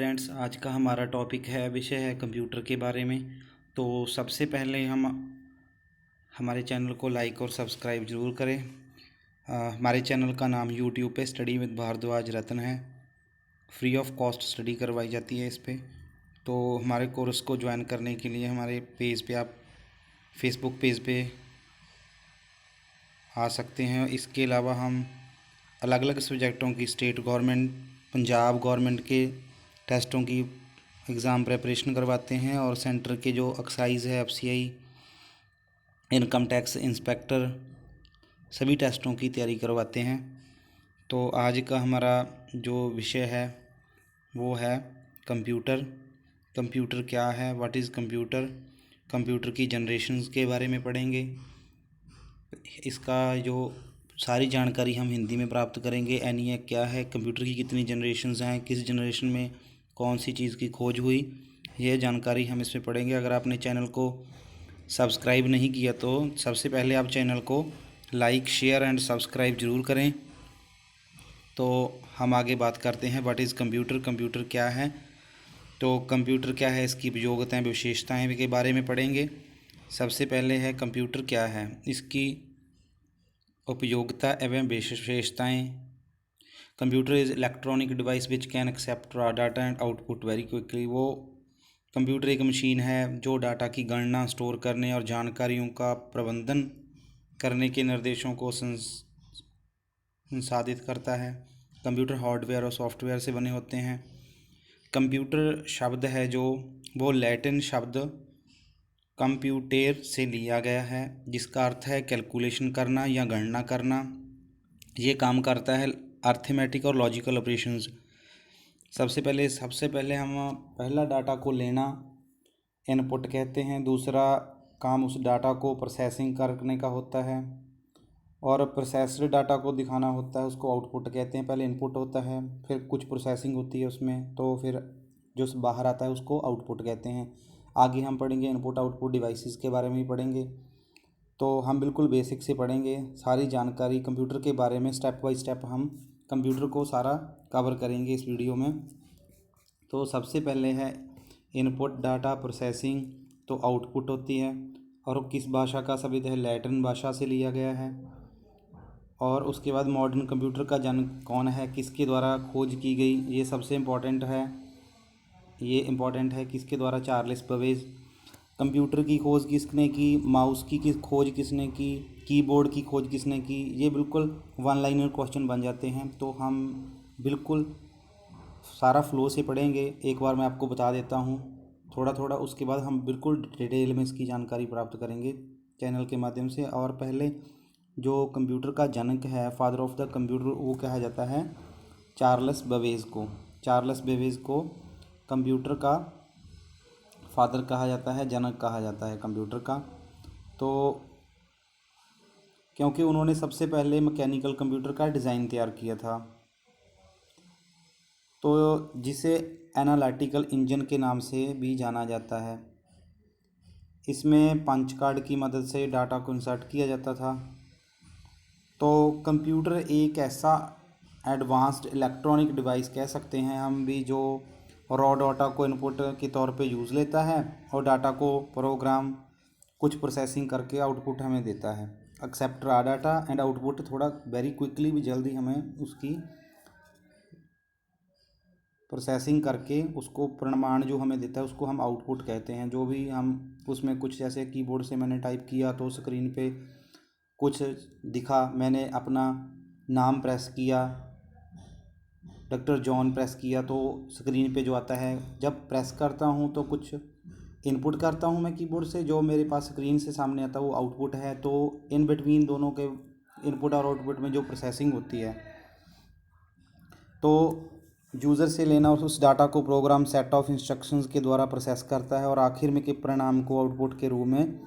Friends, आज का हमारा टॉपिक है विषय है कंप्यूटर के बारे में। तो सबसे पहले हम हमारे चैनल को लाइक और सब्सक्राइब ज़रूर करें। हमारे चैनल का नाम यूट्यूब पे स्टडी विद भारद्वाज रत्न है। फ्री ऑफ कॉस्ट स्टडी करवाई जाती है इस पे। तो हमारे कोर्स को ज्वाइन करने के लिए हमारे पेज पे आप फेसबुक पेज पे आ सकते हैं। इसके अलावा हम अलग अलग सब्जेक्टों की स्टेट गवर्नमेंट, पंजाब गवर्नमेंट के टेस्टों की एग्ज़ाम प्रिपरेशन करवाते हैं और सेंटर के जो एक्साइज़ है, एफसीआई, इनकम टैक्स इंस्पेक्टर, सभी टेस्टों की तैयारी करवाते हैं। तो आज का हमारा जो विषय है वो है कंप्यूटर। कंप्यूटर क्या है, व्हाट इज़ कंप्यूटर, कंप्यूटर की जनरेशन्स के बारे में पढ़ेंगे। इसका जो सारी जानकारी हम हिंदी में प्राप्त करेंगे। एनईएक क्या है, कंप्यूटर की कितनी जनरेशन्स हैं, किस जनरेशन में कौन सी चीज़ की खोज हुई, यह जानकारी हम इसमें पढ़ेंगे। अगर आपने चैनल को सब्सक्राइब नहीं किया तो सबसे पहले आप चैनल को लाइक, शेयर एंड सब्सक्राइब ज़रूर करें। तो हम आगे बात करते हैं व्हाट इज़ कंप्यूटर, कंप्यूटर क्या है। तो कंप्यूटर क्या है, इसकी उपयोगिताएँ, विशेषताएँ के बारे में पढ़ेंगे। सबसे पहले है कंप्यूटर क्या है, इसकी उपयोगिता एवं विशेषताएँ। Computer is electronic device which can accept raw data and output very quickly. वो कंप्यूटर एक मशीन है जो डाटा की गणना, स्टोर करने और जानकारियों का प्रबंधन करने के निर्देशों को संसाधित करता है। कंप्यूटर हार्डवेयर और सॉफ्टवेयर से बने होते हैं। कंप्यूटर शब्द है जो वो लैटिन शब्द कंप्यूटेर से लिया गया है, जिसका अर्थ है कैलकुलेशन करना या गणना करना। ये काम करता है अर्थमेटिक और लॉजिकल ऑपरेशंस। सबसे पहले हम पहला डाटा को लेना इनपुट कहते हैं। दूसरा काम उस डाटा को प्रोसेसिंग करने का होता है और प्रोसेस्ड डाटा को दिखाना होता है, उसको आउटपुट कहते हैं। पहले इनपुट होता है, फिर कुछ प्रोसेसिंग होती है उसमें, तो फिर जो बाहर आता है उसको आउटपुट कहते हैं। आगे हम पढ़ेंगे इनपुट आउटपुट डिवाइसेस के बारे में ही पढ़ेंगे। तो हम बिल्कुल बेसिक से पढ़ेंगे सारी जानकारी कंप्यूटर के बारे में, स्टेप बाय स्टेप हम कंप्यूटर को सारा कवर करेंगे इस वीडियो में। तो सबसे पहले है इनपुट डाटा प्रोसेसिंग, तो आउटपुट होती है और वो किस भाषा का शब्द है, लैटिन भाषा से लिया गया है। और उसके बाद मॉडर्न कंप्यूटर का जन्म कौन है, किसके द्वारा खोज की गई, ये सबसे इम्पोर्टेंट है किसके द्वारा, चार्ल्स बेबेज। कंप्यूटर की खोज किसने की, माउस की खोज किसने की, कीबोर्ड की खोज किसने की। ये बिल्कुल वन लाइनर क्वेश्चन बन जाते हैं। तो हम बिल्कुल सारा फ्लो से पढ़ेंगे। एक बार मैं आपको बता देता हूँ थोड़ा थोड़ा, उसके बाद हम बिल्कुल डिटेल में इसकी जानकारी प्राप्त करेंगे चैनल के माध्यम से। और पहले जो कंप्यूटर का जनक है, फादर ऑफ द कंप्यूटर, वो कहा जाता है चार्ल्स बेबेज को। चार्ल्स बेबेज को कंप्यूटर का फादर कहा जाता है, जनक कहा जाता है कंप्यूटर का। तो क्योंकि उन्होंने सबसे पहले मैकेनिकल कंप्यूटर का डिज़ाइन तैयार किया था, तो जिसे एनालिटिकल इंजन के नाम से भी जाना जाता है। इसमें पंच कार्ड की मदद से डाटा को इंसर्ट किया जाता था। तो कंप्यूटर एक ऐसा एडवांस्ड इलेक्ट्रॉनिक डिवाइस कह सकते हैं हम भी, जो रॉ डाटा को इनपुट के तौर पे यूज़ लेता है और डाटा को प्रोग्राम कुछ प्रोसेसिंग करके आउटपुट हमें देता है। Accept raw data and output, थोड़ा वेरी क्विकली भी जल्दी हमें उसकी प्रोसेसिंग करके उसको परिणाम जो हमें देता है उसको हम आउटपुट कहते हैं। जो भी हम उसमें कुछ, जैसे कीबोर्ड से मैंने टाइप किया तो स्क्रीन पे कुछ दिखा, मैंने अपना नाम प्रेस किया, डॉक्टर जॉन प्रेस किया, तो स्क्रीन पे जो आता है, जब प्रेस करता हूँ तो कुछ इनपुट करता हूँ मैं कीबोर्ड से, जो मेरे पास स्क्रीन से सामने आता है वो आउटपुट है। तो इन बिटवीन दोनों के इनपुट और आउटपुट में जो प्रोसेसिंग होती है, तो यूज़र से लेना और उस डाटा को प्रोग्राम सेट ऑफ इंस्ट्रक्शंस के द्वारा प्रोसेस करता है और आखिर में के परिणाम को आउटपुट के रूप में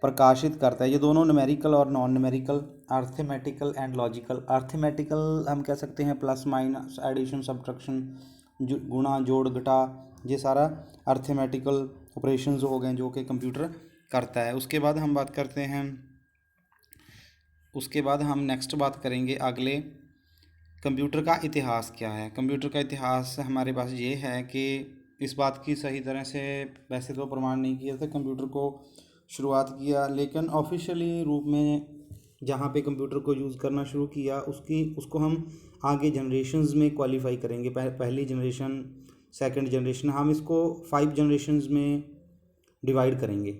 प्रकाशित करता है। ये दोनों न्यूमेरिकल और non numerical, arithmetical and logical. Arithmetical हम कह सकते हैं प्लस माइनस, एडिशन, सब्ट्रैक्शन, गुणा, जोड़, घटा, ये सारा अर्थमेटिकल ऑपरेशंस हो गए जो कि कंप्यूटर करता है। उसके बाद हम नेक्स्ट बात करेंगे अगले कंप्यूटर का इतिहास क्या है? कंप्यूटर का इतिहास हमारे पास ये है कि इस बात की सही तरह से वैसे तो प्रमाण नहीं किया था कंप्यूटर को शुरुआत किया, लेकिन ऑफिशियली रूप में जहाँ पे कंप्यूटर को यूज़ करना शुरू किया उसको हम आगे जनरेशन्स में क्वालिफाई करेंगे। पहली जनरेशन, सेकंड जनरेशन, हम इसको 5 जनरेशन्स में डिवाइड करेंगे।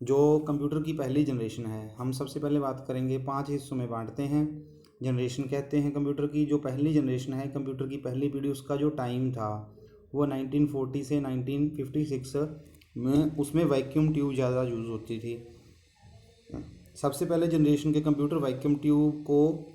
जो कंप्यूटर की पहली जनरेशन है, हम सबसे पहले बात करेंगे, 5 हिस्सों में बांटते हैं। जनरेशन कहते हैं कंप्यूटर की, जो पहली जनरेशन है कंप्यूटर की पहली पीढ़ी, उसका जो टाइम था वो 1940 से 1956 में, उसमें वैक्यूम ट्यूब ज़्यादा यूज़ होती थी। सबसे पहले जनरेशन के कंप्यूटर वैक्यूम ट्यूब को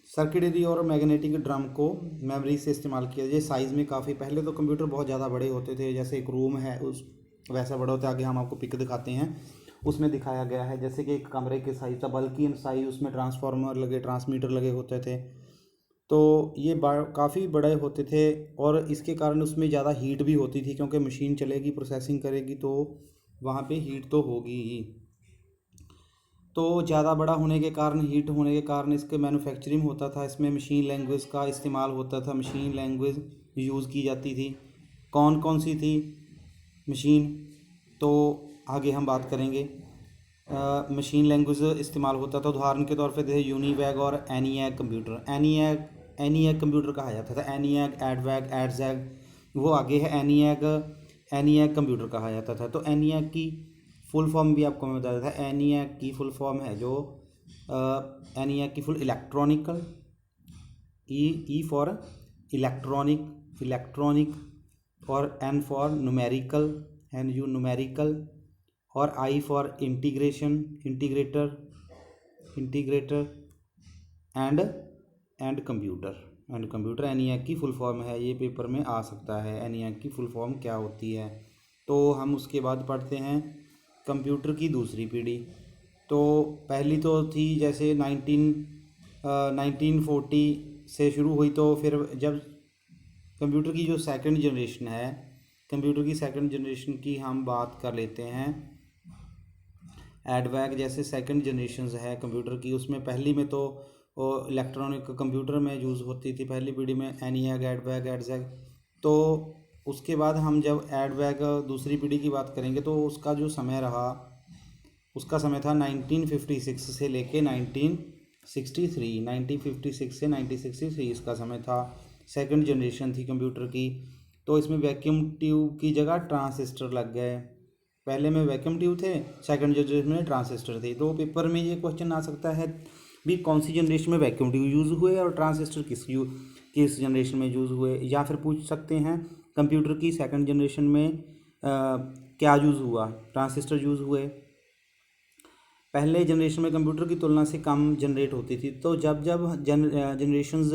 सर्किटरी और मैग्नेटिक ड्रम को मेमोरी से इस्तेमाल किया जाए। साइज़ में काफ़ी, पहले तो कंप्यूटर बहुत ज़्यादा बड़े होते थे, जैसे एक रूम है उस वैसा बड़ा होता है। आगे हम आपको पिक दिखाते हैं, उसमें दिखाया गया है जैसे कि एक कमरे के साइज़ था, बल्कि इन साइज़, उसमें ट्रांसफार्मर लगे, ट्रांसमीटर लगे होते थे। तो ये काफ़ी बड़े होते थे और इसके कारण उसमें ज़्यादा हीट भी होती थी, क्योंकि मशीन चलेगी, प्रोसेसिंग करेगी, तो वहाँ पे हीट तो होगी ही। तो ज़्यादा बड़ा होने के कारण, हीट होने के कारण इसके मैन्युफैक्चरिंग होता था, इसमें मशीन लैंग्वेज का इस्तेमाल होता था, मशीन लैंग्वेज यूज़ की जाती थी। कौन कौन सी थी मशीन, तो आगे हम बात करेंगे। मशीन लैंग्वेज इस्तेमाल होता था, उदाहरण के तौर पे जैसे यूनिवैग और एनिएक कंप्यूटर। एनिएक कंप्यूटर कहा जाता था, एनिएक, एडवैग, एडजैग, वो आगे है एनिएक। एनिएक कंप्यूटर कहा जाता था। तो एनिएक की फुल फॉर्म भी आपको मैं बता देता था। एनिएक की फुल फॉर्म है जो एनिएक की full electronical, E for electronic, और एन फॉर न्यूमेरिकल, न्यूमेरिकल, और I for integrator and computer ENIAC की फुल फॉर्म है। ये पेपर में आ सकता है, एनिएक की फुल फॉर्म क्या होती है। तो हम उसके बाद पढ़ते हैं कंप्यूटर की दूसरी पीढ़ी। तो पहली तो थी जैसे 1940 से शुरू हुई, तो फिर जब कंप्यूटर की जो सेकंड जनरेशन है, कंप्यूटर की सेकंड जनरेशन की हम बात कर लेते हैं। एडवैग जैसे सेकंड जनरेशन है कंप्यूटर की, उसमें पहली में तो इलेक्ट्रॉनिक कंप्यूटर में यूज़ होती थी पहली पीढ़ी में, एनिएक, एडवैग, एडजैग। तो उसके बाद हम जब एडवैग दूसरी पीढ़ी की बात करेंगे, तो उसका जो समय रहा, उसका समय था 1956 से लेके 1963, 1956 से 1963 इसका समय था। सेकंड जनरेशन थी कंप्यूटर की। तो इसमें वैक्यूम ट्यूब की जगह ट्रांजिस्टर लग गए। पहले में वैक्यूम ट्यूब थे, सेकंड जनरेशन में ट्रांजिस्टर थे। तो पेपर में ये क्वेश्चन आ सकता है भी, कौन सी जनरेशन में वैक्यूम ट्यूब यूज़ हुए और ट्रांजिस्टर किस जनरेशन में यूज़ हुए। या फिर पूछ सकते हैं कंप्यूटर की सेकंड जनरेशन में क्या यूज़ हुआ, ट्रांजिस्टर यूज़ हुए। पहले जनरेशन में कंप्यूटर की तुलना से कम जनरेट होती थी, तो जब जब जनरेशन्स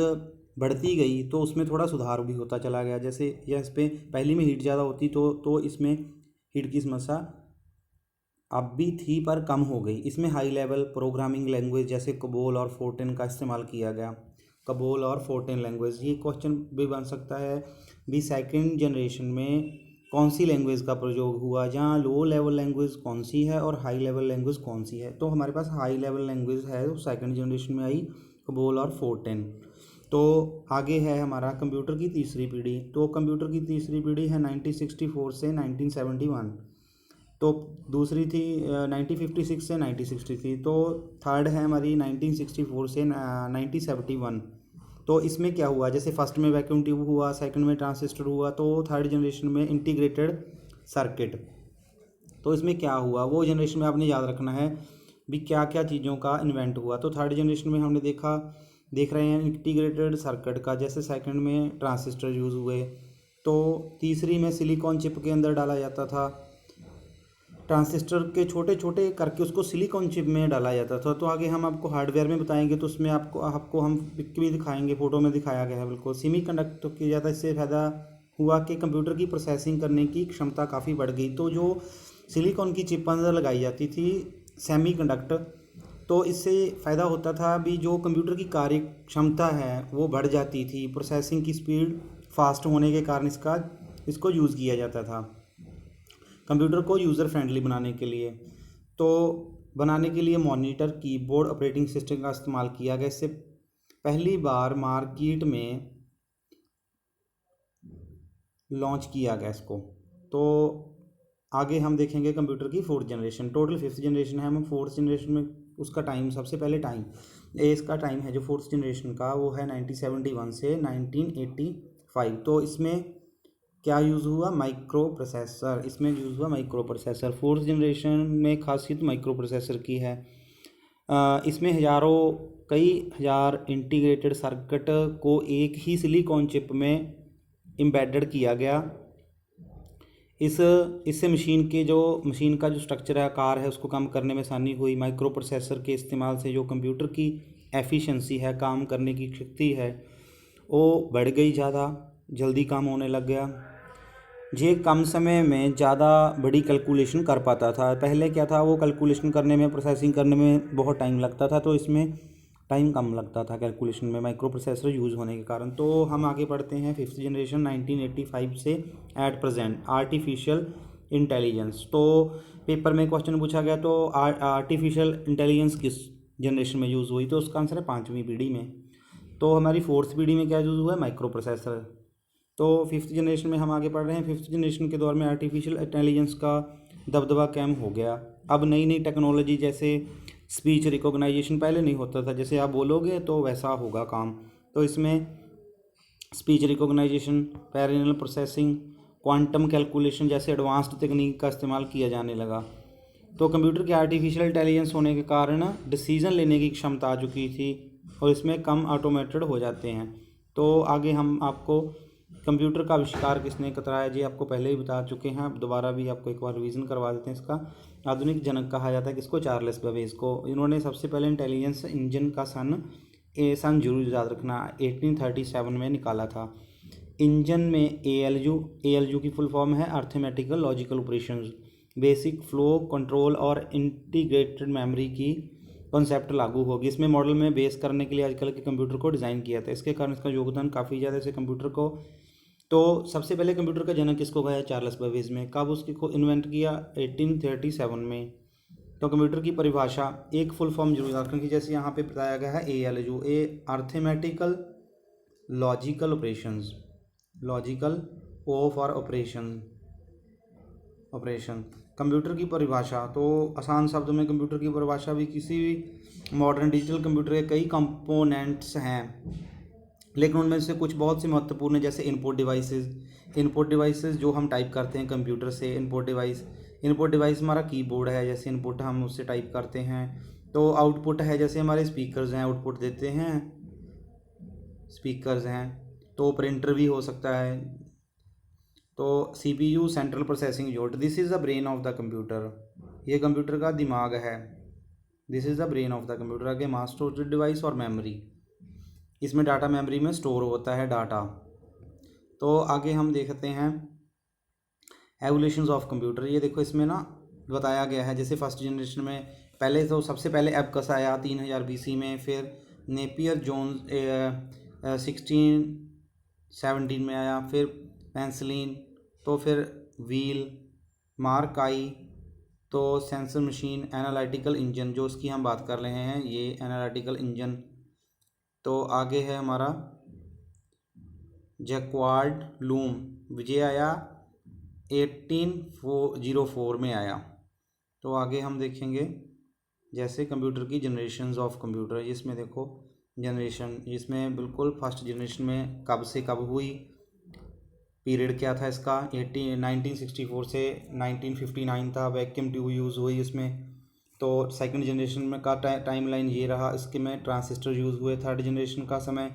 बढ़ती गई तो उसमें थोड़ा सुधार भी होता चला गया। जैसे इस पे पहली में हीट ज़्यादा होती, तो इसमें हीट की समस्या अब भी थी पर कम हो गई। इसमें हाई लेवल प्रोग्रामिंग लैंग्वेज जैसे कबोल और फोर्टेन का इस्तेमाल किया गया। कबोल और फोर्टेन लैंग्वेज, ये क्वेश्चन भी बन सकता है भी, सेकंड जनरेशन में कौन सी लैंग्वेज का प्रयोग हुआ, जहाँ लो लेवल लैंग्वेज कौन सी है और हाई लेवल लैंग्वेज कौन सी है। तो हमारे पास हाई लेवल लैंग्वेज है तो सेकंड जनरेशन में आई कबोल और फोर्टेन। तो आगे है हमारा कंप्यूटर की तीसरी पीढ़ी। तो कंप्यूटर की तीसरी पीढ़ी है 1964 से 1971। तो दूसरी थी 1956 से 1963। तो थर्ड है हमारी 1964 से 1971। तो इसमें क्या हुआ, जैसे फर्स्ट में वैक्यूम ट्यूब हुआ, सेकंड में ट्रांजिस्टर हुआ, तो थर्ड जनरेशन में इंटीग्रेटेड सर्किट। तो इसमें क्या हुआ, वो जनरेशन में आपने याद रखना है भी क्या क्या चीज़ों का इन्वेंट हुआ। तो थर्ड जनरेशन में हमने देख रहे हैं इंटीग्रेटेड सर्किट का, जैसे सेकंड में ट्रांजिस्टर यूज़ हुए। तो तीसरी में सिलिकॉन चिप के अंदर डाला जाता था, ट्रांजिस्टर के छोटे छोटे करके उसको सिलिकॉन चिप में डाला जाता था। तो आगे हम आपको हार्डवेयर में बताएंगे, तो उसमें आपको हम पिक भी दिखाएंगे, फ़ोटो में दिखाया गया है बिल्कुल। सेमीकंडक्टर की ज़्यादा इससे फ़ायदा हुआ कि कंप्यूटर की प्रोसेसिंग करने की क्षमता काफ़ी बढ़ गई। तो जो सिलिकॉन की चिप अंदर लगाई जाती थी सेमीकंडक्टर, तो इससे फ़ायदा होता था भी, जो कंप्यूटर की कार्य क्षमता है वो बढ़ जाती थी, प्रोसेसिंग की स्पीड फास्ट होने के कारण इसको यूज़ किया जाता था कंप्यूटर को यूज़र फ्रेंडली बनाने के लिए। तो बनाने के लिए मॉनिटर, कीबोर्ड, ऑपरेटिंग सिस्टम का इस्तेमाल किया गया। इससे पहली बार मार्केट में लॉन्च किया गया इसको। तो आगे हम देखेंगे कंप्यूटर की fourth generation. Total fifth generation है, हम फोर्थ जनरेशन में उसका टाइम, सबसे पहले टाइम इसका टाइम है जो फोर्थ जनरेशन का, वो है 1971 से 1985। तो इसमें क्या यूज़ हुआ? Micro processor. इसमें यूज़ हुआ माइक्रो प्रोसेसर। फोर्थ जनरेशन में खासियत माइक्रो प्रोसेसर की है। इसमें कई हज़ार इंटीग्रेटेड सर्किट को एक ही सिलिकॉन चिप में एम्बेडेड किया गया। इससे मशीन का जो स्ट्रक्चर है, आकार है, उसको कम करने में आसानी हुई। माइक्रो प्रोसेसर के इस्तेमाल से जो कंप्यूटर की एफिशिएंसी है, काम करने की शक्ति है, वो बढ़ गई, ज़्यादा जल्दी काम होने लग गया। ये कम समय में ज़्यादा बड़ी कैलकुलेशन कर पाता था। पहले क्या था, वो कैलकुलेशन करने में, प्रोसेसिंग करने में बहुत टाइम लगता था, तो इसमें टाइम कम लगता था कैलकुलेशन में माइक्रो प्रोसेसर यूज़ होने के कारण। तो हम आगे बढ़ते हैं फिफ्थ जनरेशन 1985 से एट प्रेजेंट आर्टिफिशियल इंटेलिजेंस। तो पेपर में क्वेश्चन पूछा गया, तो आर्टिफिशियल इंटेलिजेंस किस जनरेशन में यूज़ हुई? तो उसका आंसर है 5वीं पीढ़ी में। तो हमारी फोर्थ पीढ़ी में क्या यूज़ हुआ है? Micro processor. तो फिफ्थ जनरेशन में हम आगे पढ़ रहे हैं। फिफ्थ जनरेशन के दौर में आर्टिफिशियल इंटेलिजेंस का दबदबा कम हो गया। अब नई नई टेक्नोलॉजी, जैसे स्पीच रिकॉग्नाइजेशन, पहले नहीं होता था, जैसे आप बोलोगे तो वैसा होगा काम। तो इसमें speech recognisation, parallel processing, quantum calculation जैसे एडवांस्ड तकनीक का इस्तेमाल किया जाने लगा। तो कंप्यूटर के आर्टिफिशियल इंटेलिजेंस होने के कारण डिसीजन लेने की क्षमता आ चुकी थी और इसमें कम ऑटोमेटेड हो जाते हैं। तो आगे हम आपको कंप्यूटर का आविष्कार किसने कराया, जी आपको पहले ही बता चुके हैं, अब दोबारा भी आपको एक बार रिवीजन करवा देते हैं। इसका आधुनिक जनक कहा जाता है किसको? चार्ल्स बेबेज को। इन्होंने सबसे पहले इंटेलिजेंस इंजन का सन जरूर याद रखना, 1837 में निकाला था। इंजन में ALU की फुल फॉर्म है arithmetical logical operations, basic flow control और इंटीग्रेटेड मेमोरी की कॉन्सेप्ट लागू होगी। इसमें मॉडल में बेस करने के लिए आजकल के कंप्यूटर को डिज़ाइन किया था। इसके कारण इसका योगदान काफ़ी ज़्यादा है कंप्यूटर को। तो सबसे पहले कंप्यूटर का जनक किसको कहा है? चार्ल्स बेबेज में। कब उसकी को इन्वेंट किया? 1837 में। तो कंप्यूटर की परिभाषा एक फुल फॉर्म जरूर याद रखें, जैसे यहाँ पे बताया गया है ALU, arithmetical logical operations, logical ओ फॉर ऑपरेशन। कंप्यूटर की परिभाषा, तो आसान शब्दों में कंप्यूटर की परिभाषा भी, किसी भी मॉडर्न डिजिटल कंप्यूटर के कई कंपोनेंट्स हैं, लेकिन उनमें से कुछ बहुत से महत्वपूर्ण है, जैसे इनपुट डिवाइसेस जो हम टाइप करते हैं कंप्यूटर से। इनपुट डिवाइस हमारा कीबोर्ड है, जैसे इनपुट हम उससे टाइप करते हैं। तो आउटपुट है, जैसे हमारे स्पीकर्स हैं, आउटपुट देते हैं, स्पीकर्स हैं। तो प्रिंटर भी हो सकता है। तो CPU central processing unit, this is the brain of the computer, ये कंप्यूटर का दिमाग है। This is the brain of the computer. आगे मास स्टोरेज डिवाइस और मेमोरी, इसमें डाटा मेमोरी में स्टोर होता है डाटा। तो आगे हम देखते हैं एवोल्यूशंस ऑफ कंप्यूटर। ये देखो इसमें ना बताया गया है, जैसे फर्स्ट जनरेशन में पहले तो सबसे पहले एबकस आया 3000 BC में, फिर नेपियर जोन्स 1617 में आया, फिर पेंसिलिन, तो फिर व्हील, मार्क आई, तो सेंसर मशीन, एनालिटिकल इंजन, जो उसकी हम बात कर रहे हैं, ये एनालिटिकल इंजन। तो आगे है हमारा जैक्वार्ड लूम, विजय आया 1804 में आया। तो आगे हम देखेंगे जैसे कंप्यूटर की जनरेशन्स ऑफ कंप्यूटर, इसमें देखो जनरेशन, इसमें बिल्कुल फर्स्ट जनरेशन में कब से कब हुई, पीरियड क्या था इसका, 1964 से 1959 था। वैक्यूम ट्यूब यूज़ हुई इसमें। तो सेकंड जनरेशन में का टाइम लाइन ये रहा, इसके में ट्रांजिस्टर यूज़ हुए। थर्ड जनरेशन का समय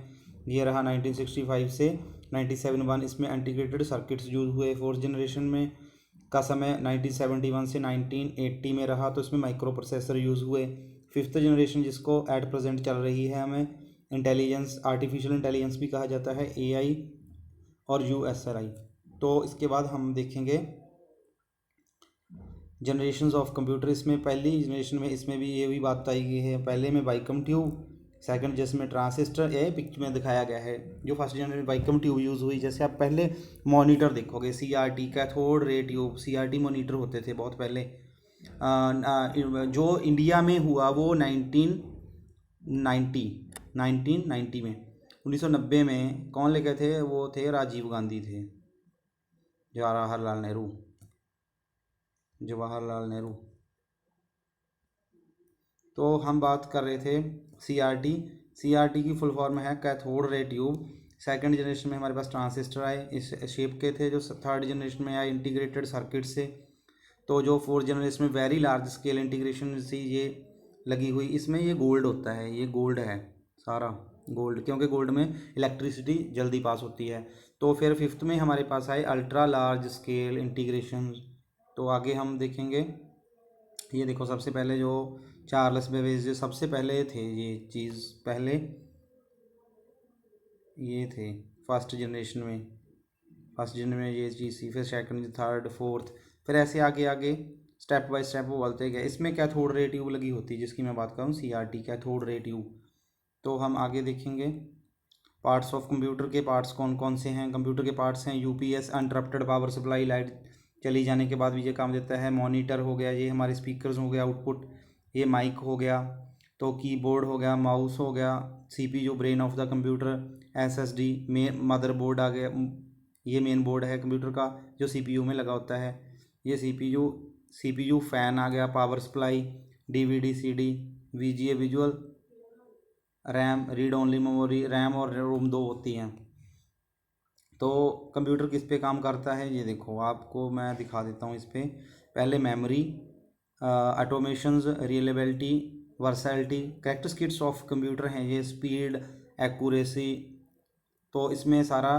ये रहा 1965 से 1971, इसमें इंटीग्रेटेड सर्किट्स यूज़ हुए। फोर्थ जनरेशन में का समय 1971 से 1980 में रहा, तो इसमें माइक्रो प्रोसेसर यूज़ हुए। फिफ्थ जनरेशन जिसको एट प्रेजेंट चल रही है, हमें इंटेलिजेंस, आर्टिफिशियल इंटेलिजेंस भी कहा जाता है, AI और USRI। तो इसके बाद हम देखेंगे जनरेशन्स ऑफ कंप्यूटर। इसमें पहली जनरेशन में इसमें भी ये भी बात आई गई है, पहले में बाइकम ट्यूब, सेकंड जिसमें ट्रांजिस्टर, ये पिक्चर में दिखाया गया है। जो फर्स्ट जनरेशन में बाइकम ट्यूब यूज़ हुई, जैसे आप पहले मॉनिटर देखोगे CRT, cathode ray tube, CRT monitor होते थे बहुत पहले। जो इंडिया में हुआ वो 1990 में, 1990 में कौन लेके थे? वो थे राजीव गांधी थे, जवाहरलाल नेहरू। तो हम बात कर रहे थे सीआरटी। सीआरटी की फुल फॉर्म है cathode ray tube. Second generation में हमारे पास ट्रांजिस्टर आए, इस शेप के थे। जो थर्ड जनरेशन में आए इंटीग्रेटेड सर्किट से। तो जो फोर्थ जनरेशन में वेरी लार्ज स्केल इंटीग्रेशन से ये लगी हुई, इसमें ये गोल्ड होता है, ये गोल्ड है सारा गोल्ड, क्योंकि गोल्ड में इलेक्ट्रिसिटी जल्दी पास होती है। तो फिर फिफ्थ में हमारे पास आए अल्ट्रा लार्ज स्केल इंटीग्रेशन। तो आगे हम देखेंगे, ये देखो सबसे पहले जो चार्ल्स बेबेज जो सबसे पहले थे, ये चीज़ पहले ये थे फर्स्ट जनरेशन में ये चीज़ थी, फिर सेकंड, थर्ड, फोर्थ, फिर ऐसे आगे आगे स्टेप बाय स्टेप वो बोलते गए। इसमें कैथोड रे ट्यूब लगी होती है, जिसकी मैं बात करूँ सीआरटी, कैथोड रे ट्यूब। तो हम आगे देखेंगे पार्ट्स ऑफ कंप्यूटर के पार्ट्स कौन कौन से हैं। कंप्यूटर के पार्ट्स हैं यूपीएस, अनटरप्टेड पावर सप्लाई, लाइट चली जाने के बाद भी ये काम देता है। मॉनिटर हो गया, ये हमारे स्पीकर्स हो गया आउटपुट, ये माइक हो गया, तो कीबोर्ड हो गया, माउस हो गया, CPU brain of the computer, SSD main motherboard आ गया, ये मेन बोर्ड है कंप्यूटर का जो सीपीयू में लगा होता है। ये सीपीयू फैन आ गया, power supply, DVD CD, VGA visual, RAM, read only memory, RAM और रोम दो होती हैं। तो कंप्यूटर किस पे काम करता है ये देखो, आपको मैं दिखा देता हूँ इस पे। पहले memory, automations, reliability, versatility, characteristics of computer हैं ये, स्पीड, एक्यूरेसी, तो इसमें सारा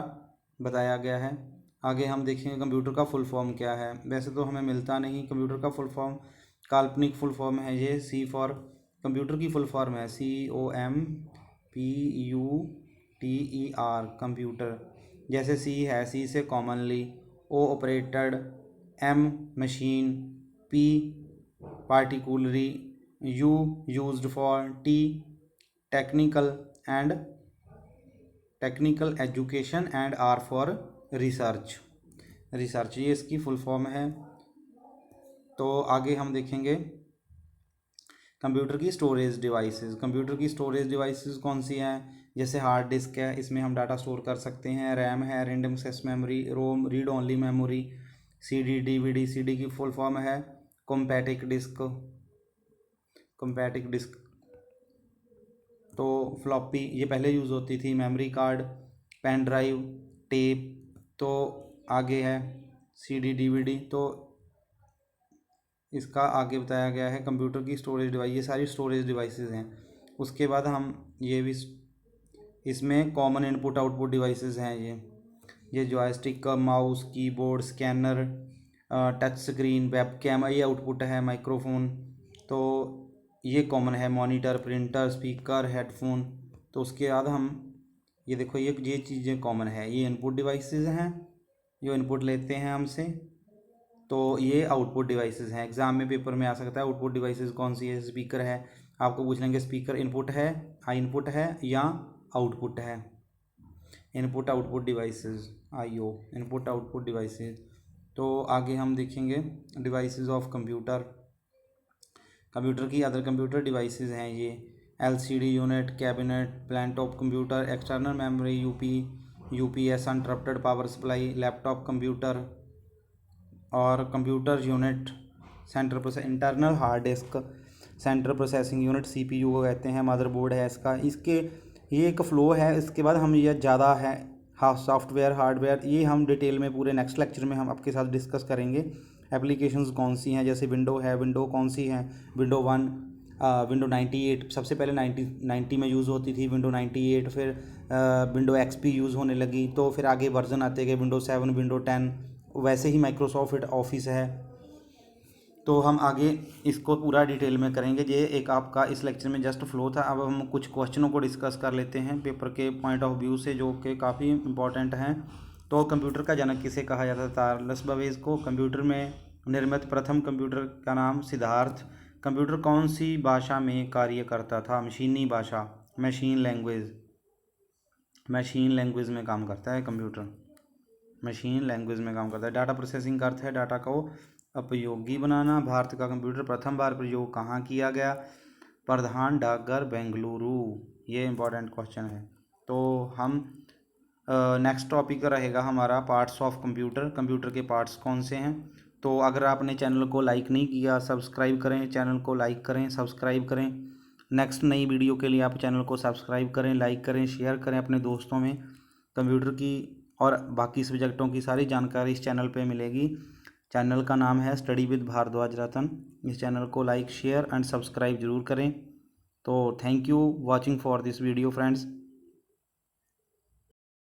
बताया गया है। आगे हम देखेंगे कंप्यूटर का फुल फॉर्म क्या है। वैसे तो हमें मिलता नहीं कंप्यूटर का फुल फॉर्म, काल्पनिक फुल फॉर्म है ये। सी फॉर कंप्यूटर की फुल फॉर्म है COMPUTER, कंप्यूटर। जैसे सी है, सी से commonly, O operated, M machine, P particularly, U used for, T technical education and R for research, ये इसकी फुल फॉर्म है। तो आगे हम देखेंगे कंप्यूटर की स्टोरेज डिवाइसेस कौन सी हैं। जैसे हार्ड डिस्क है, इसमें हम डाटा स्टोर कर सकते हैं। रैम है, random access memory, ROM, read only memory, CD, DVD, CD की फुल फॉर्म है कॉम्पैक्ट डिस्क। तो फ्लॉपी ये पहले यूज़ होती थी, memory card, pen drive, tape. तो आगे है सीडी, डीवीडी, तो इसका आगे बताया गया है कंप्यूटर की स्टोरेज डिवाइस, ये सारी स्टोरेज डिवाइसेस हैं। उसके बाद हम ये भी इसमें कॉमन इनपुट आउटपुट डिवाइसेस हैं ये joystick, mouse, keyboard, scanner, touch screen, webcam, ये आउटपुट है, माइक्रोफोन, तो ये कॉमन है, मॉनिटर, प्रिंटर, स्पीकर, हेडफोन। तो उसके बाद हम ये देखो, ये चीज़ें कॉमन है, ये इनपुट डिवाइसेस हैं जो इनपुट लेते हैं हमसे। तो ये आउटपुट डिवाइसेस हैं, एग्जाम में पेपर में आ सकता है आउटपुट डिवाइसेस कौन सी है। स्पीकर है, आपको पूछ लेंगे स्पीकर इनपुट है या आउटपुट है। Input output devices, IO, input output devices. तो आगे हम देखेंगे डिवाइसेस ऑफ कंप्यूटर की अदर कंप्यूटर डिवाइसेस हैं ये, LCD unit, cabinet, palmtop computer, external memory, UPS, uninterrupted power supply, laptop computer और computer unit, internal hard disk, central processing unit, CPU को कहते हैं, मदरबोर्ड है इसका। इसके ये एक फ़्लो है, इसके बाद हम ये ज़्यादा है सॉफ्टवेयर, हार्डवेयर, ये हम डिटेल में पूरे नेक्स्ट लेक्चर में हम आपके साथ डिस्कस करेंगे। एप्लीकेशंस कौन सी हैं, जैसे विंडो है, विंडो कौन सी हैं, विंडो 1, विंडो 98 सबसे पहले 90 में यूज़ होती थी, विंडो 98, फिर विंडो XP यूज़ होने लगी, तो फिर आगे वर्जन आते गए, विंडो 7, विंडो 10, वैसे ही माइक्रोसॉफ्ट ऑफिस है। तो हम आगे इसको पूरा डिटेल में करेंगे। ये एक आपका इस लेक्चर में जस्ट फ्लो था। अब हम कुछ क्वेश्चनों को डिस्कस कर लेते हैं पेपर के पॉइंट ऑफ व्यू से, जो कि काफ़ी इंपॉर्टेंट हैं। तो कंप्यूटर का जनक किसे कहा जाता था? चार्ल्स बेबेज को। कंप्यूटर में निर्मित प्रथम कंप्यूटर का नाम सिद्धार्थ। कंप्यूटर कौन सी भाषा में कार्य करता था? मशीनी भाषा, मशीन लैंग्वेज में काम करता है कंप्यूटर, मशीन लैंग्वेज में काम करता है। डाटा प्रोसेसिंग का अर्थ है डाटा को उपयोगी बनाना। भारत का कंप्यूटर प्रथम बार प्रयोग कहाँ किया गया? प्रधान डाकघर बेंगलुरु। ये इंपॉर्टेंट क्वेश्चन है। तो हम नेक्स्ट टॉपिक रहेगा हमारा पार्ट्स ऑफ कंप्यूटर। कंप्यूटर के पार्ट्स कौन से हैं? तो अगर आपने चैनल को लाइक नहीं किया, सब्सक्राइब करें, चैनल को लाइक करें, सब्सक्राइब करें। नेक्स्ट नई वीडियो के लिए आप चैनल को सब्सक्राइब करें, लाइक करें, शेयर करें अपने दोस्तों में। कंप्यूटर की और बाकी सब्जेक्टों की सारी जानकारी इस चैनल पे मिलेगी। चैनल का नाम है स्टडी विद भारद्वाज रतन। इस चैनल को लाइक, शेयर एंड सब्सक्राइब जरूर करें। तो thank you watching for this video friends.